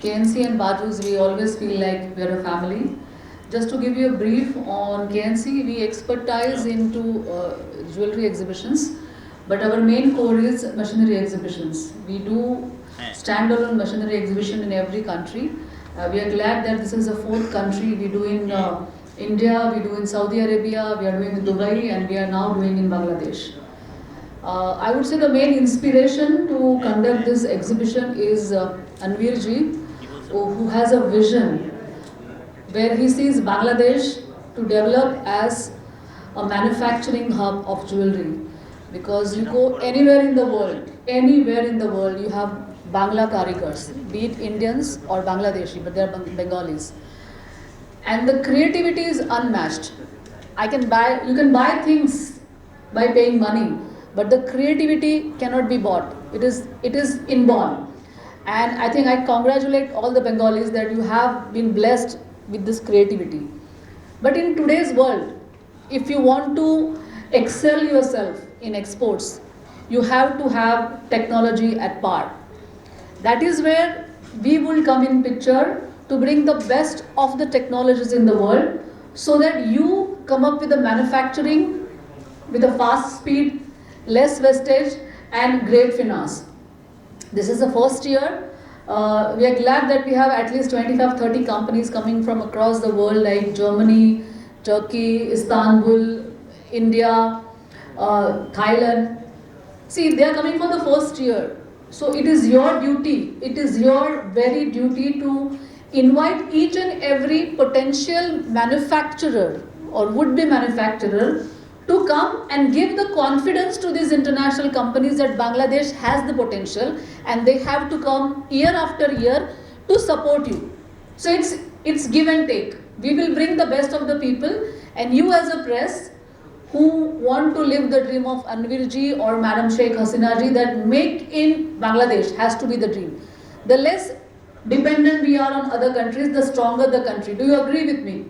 KNC and BAJUS, we always feel like we are a family. Just to give you a brief on KNC, we expertise into jewellery exhibitions, but our main core is machinery exhibitions. We do standalone machinery exhibition in every country. We are glad that this is the fourth country. We do in India, we do in Saudi Arabia, we are doing in Dubai, and we are now doing in Bangladesh. I would say the main inspiration to conduct this exhibition is Anvir ji, who has a vision where he sees Bangladesh to develop as a manufacturing hub of jewellery. Because you go anywhere in the world, you have Bangla karigars, be it Indians or Bangladeshi, but they are Bengalis. And the creativity is unmatched. You can buy things by paying money, but the creativity cannot be bought. It is inborn. And I think I congratulate all the Bengalis that you have been blessed with this creativity. But in today's world, if you want to excel yourself in exports, you have to have technology at par. That is where we will come in picture to bring the best of the technologies in the world so that you come up with a manufacturing with a fast speed, less wastage and great finance. This is the first year. We are glad that we have at least 25-30 companies coming from across the world like Germany, Turkey, Istanbul, India, Thailand. See, they are coming for the first year. So it is your duty, it is your very duty to invite each and every potential manufacturer or would-be manufacturer to come and give the confidence to these international companies that Bangladesh has the potential and they have to come year after year to support you. So it's give and take. We will bring the best of the people, and you as a press who want to live the dream of Anvir ji or Madam Sheikh Hasina ji, that make in Bangladesh has to be the dream. The less dependent we are on other countries, the stronger the country. Do you agree with me?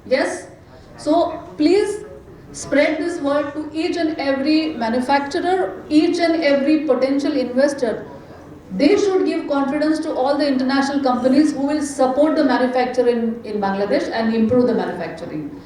Yes? So please spread this word to each and every manufacturer, each and every potential investor. They should give confidence to all the international companies who will support the manufacturing in Bangladesh and improve the manufacturing.